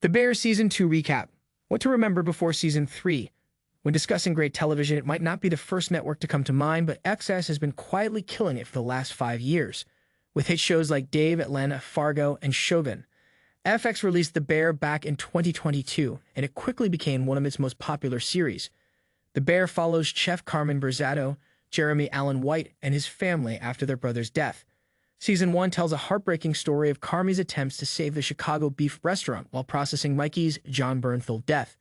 The Bear Season 2 Recap. What to remember before Season 3. When discussing great television, it might not be the first network to come to mind, but XS has been quietly killing it for the last 5 years. With hit shows like Dave, Atlanta, Fargo, and Shogun. FX released The Bear back in 2022, and it quickly became one of its most popular series. The Bear follows chef Carmen Berzatto, Jeremy Allen White, and his family after their brother's death. Season 1 tells a heartbreaking story of Carmi's attempts to save the Chicago beef restaurant while processing Mikey's Jon Bernthal death.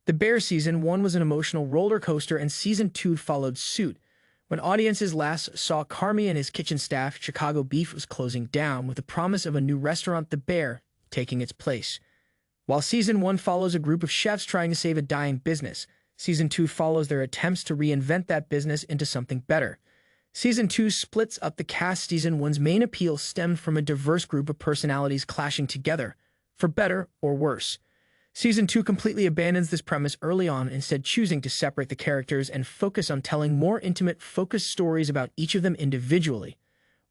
The Bear Season 1 was an emotional roller coaster, and Season 2 followed suit. When audiences last saw Carmi and his kitchen staff, Chicago beef was closing down, with the promise of a new restaurant, The Bear, taking its place. While Season 1 follows a group of chefs trying to save a dying business, Season 2 follows their attempts to reinvent that business into something better. Season 2 splits up the cast. Season 1's main appeal stemmed from a diverse group of personalities clashing together, for better or worse. Season 2 completely abandons this premise early on, instead choosing to separate the characters and focus on telling more intimate, focused stories about each of them individually.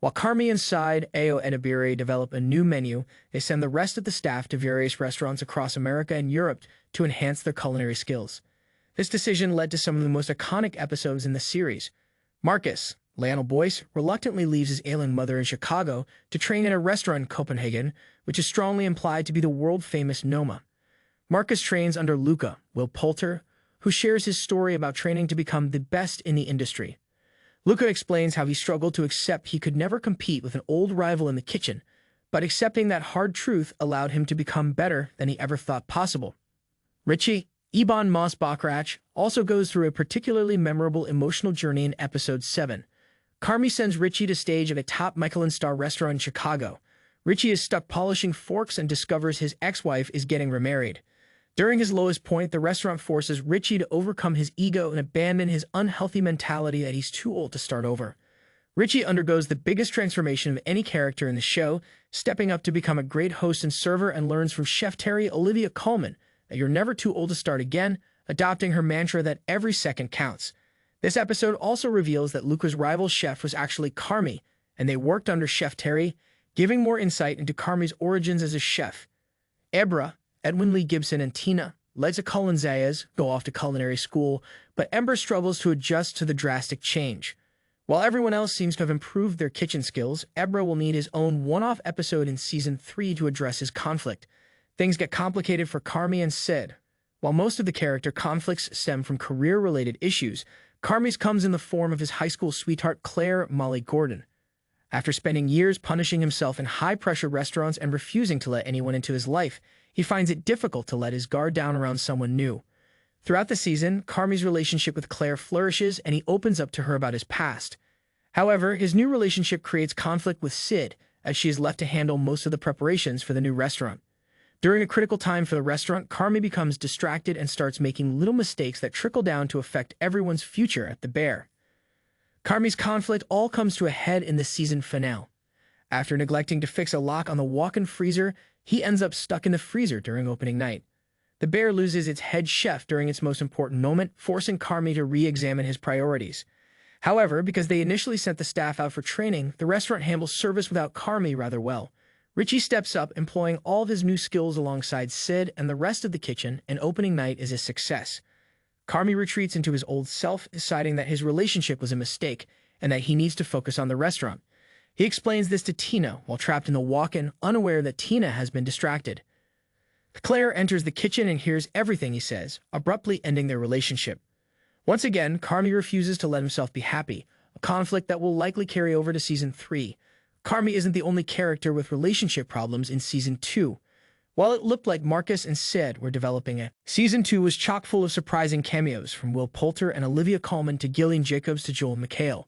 While Carmi and Side Ayo Edebiri develop a new menu, they send the rest of the staff to various restaurants across America and Europe to enhance their culinary skills. This decision led to some of the most iconic episodes in the series. Marcus, Lionel Boyce, reluctantly leaves his ailing mother in Chicago to train in a restaurant in Copenhagen, which is strongly implied to be the world-famous Noma. Marcus trains under Luca, Will Poulter, who shares his story about training to become the best in the industry. Luca explains how he struggled to accept he could never compete with an old rival in the kitchen, but accepting that hard truth allowed him to become better than he ever thought possible. Richie, Ebon Moss-Bachrach, also goes through a particularly memorable emotional journey in Episode 7. Carmi sends Richie to stage at a top Michelin-star restaurant in Chicago. Richie is stuck polishing forks and discovers his ex-wife is getting remarried. During his lowest point, the restaurant forces Richie to overcome his ego and abandon his unhealthy mentality that he's too old to start over. Richie undergoes the biggest transformation of any character in the show, stepping up to become a great host and server, and learns from Chef Terry Olivia Colman that you're never too old to start again, adopting her mantra that every second counts. This episode also reveals that Luca's rival chef was actually Carmi, and they worked under Chef Terry, giving more insight into Carmi's origins as a chef. Ebra, Edwin Lee Gibson, and Tina, Liza Cullen Zayas, go off to culinary school, but Ember struggles to adjust to the drastic change. While everyone else seems to have improved their kitchen skills, Ebra will need his own one-off episode in Season 3 to address his conflict. Things get complicated for Carmi and Sid. While most of the character conflicts stem from career-related issues, Carmi's comes in the form of his high school sweetheart Claire Molly Gordon. After spending years punishing himself in high-pressure restaurants and refusing to let anyone into his life, he finds it difficult to let his guard down around someone new. Throughout the season, Carmi's relationship with Claire flourishes, and he opens up to her about his past. However, his new relationship creates conflict with Sid, as she is left to handle most of the preparations for the new restaurant. During a critical time for the restaurant, Carmi becomes distracted and starts making little mistakes that trickle down to affect everyone's future at the Bear. Carmi's conflict all comes to a head in the season finale. After neglecting to fix a lock on the walk-in freezer, he ends up stuck in the freezer during opening night. The Bear loses its head chef during its most important moment, forcing Carmi to re-examine his priorities. However, because they initially sent the staff out for training, the restaurant handles service without Carmi rather well. Richie steps up, employing all of his new skills alongside Sid and the rest of the kitchen, and opening night is a success. Carmi retreats into his old self, deciding that his relationship was a mistake and that he needs to focus on the restaurant. He explains this to Tina while trapped in the walk-in, unaware that Tina has been distracted. Claire enters the kitchen and hears everything he says, abruptly ending their relationship. Once again, Carmi refuses to let himself be happy, a conflict that will likely carry over to Season 3. Carmi isn't the only character with relationship problems in Season 2. While it looked like Marcus and Sid were developing it, Season 2 was chock full of surprising cameos, from Will Poulter and Olivia Colman to Gillian Jacobs to Joel McHale.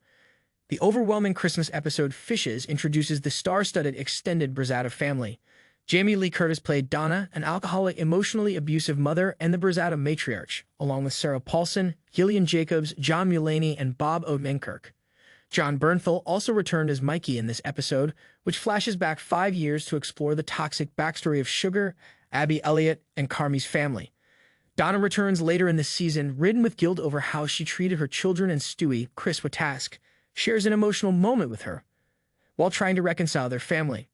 The overwhelming Christmas episode Fishes introduces the star-studded extended Berzatto family. Jamie Lee Curtis played Donna, an alcoholic, emotionally abusive mother, and the Berzatto matriarch, along with Sarah Paulson, Gillian Jacobs, John Mulaney, and Bob Odenkirk. Jon Bernthal also returned as Mikey in this episode, which flashes back 5 years to explore the toxic backstory of Sugar, Abby Elliott, and Carmi's family. Donna returns later in the season, ridden with guilt over how she treated her children, and Stewie, Chris Watask, shares an emotional moment with her while trying to reconcile their family.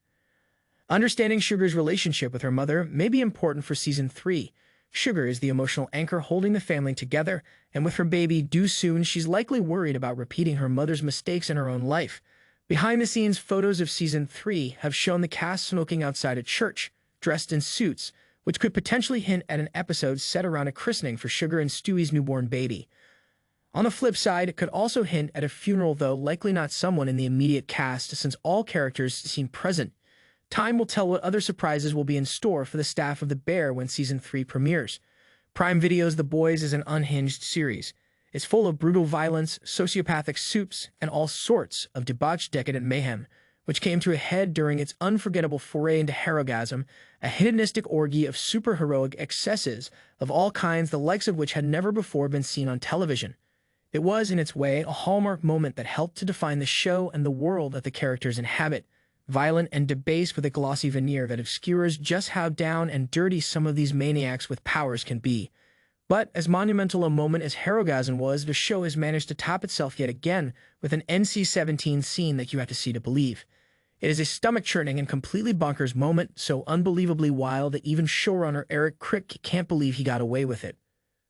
Understanding Sugar's relationship with her mother may be important for Season 3. Sugar is the emotional anchor holding the family together, and with her baby due soon, she's likely worried about repeating her mother's mistakes in her own life. Behind-the-scenes photos of Season 3 have shown the cast smoking outside a church, dressed in suits, which could potentially hint at an episode set around a christening for Sugar and Stewie's newborn baby. On the flip side, it could also hint at a funeral, though likely not someone in the immediate cast, since all characters seem present. Time will tell what other surprises will be in store for the staff of The Bear when Season 3 premieres. Prime Video's The Boys is an unhinged series. It's full of brutal violence, sociopathic soups, and all sorts of debauched decadent mayhem, which came to a head during its unforgettable foray into Herogasm, a hedonistic orgy of superheroic excesses of all kinds, the likes of which had never before been seen on television. It was, in its way, a hallmark moment that helped to define the show and the world that the characters inhabit. Violent and debased with a glossy veneer that obscures just how down and dirty some of these maniacs with powers can be. But as monumental a moment as Herogasm was, the show has managed to top itself yet again with an NC-17 scene that you have to see to believe. It is a stomach-churning and completely bonkers moment, so unbelievably wild that even showrunner Eric Crick can't believe he got away with it.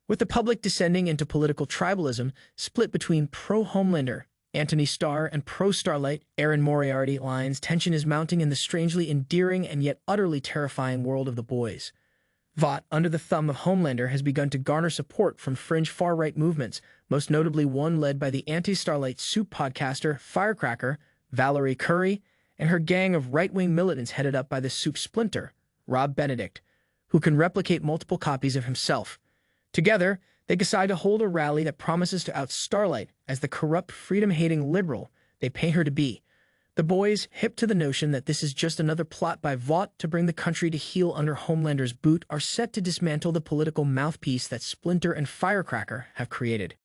With the public descending into political tribalism, split between pro-Homelander Anthony Starr and pro-Starlight Erin Moriarty lines, tension is mounting in the strangely endearing and yet utterly terrifying world of The Boys. Vought, under the thumb of Homelander, has begun to garner support from fringe far-right movements, most notably one led by the anti-Starlight soup podcaster Firecracker, Valerie Curry, and her gang of right-wing militants headed up by the soup splinter, Rob Benedict, who can replicate multiple copies of himself. Together, they decide to hold a rally that promises to out Starlight as the corrupt, freedom-hating liberal they paint her to be. The Boys, hip to the notion that this is just another plot by Vought to bring the country to heel under Homelander's boot, are set to dismantle the political mouthpiece that Splinter and Firecracker have created.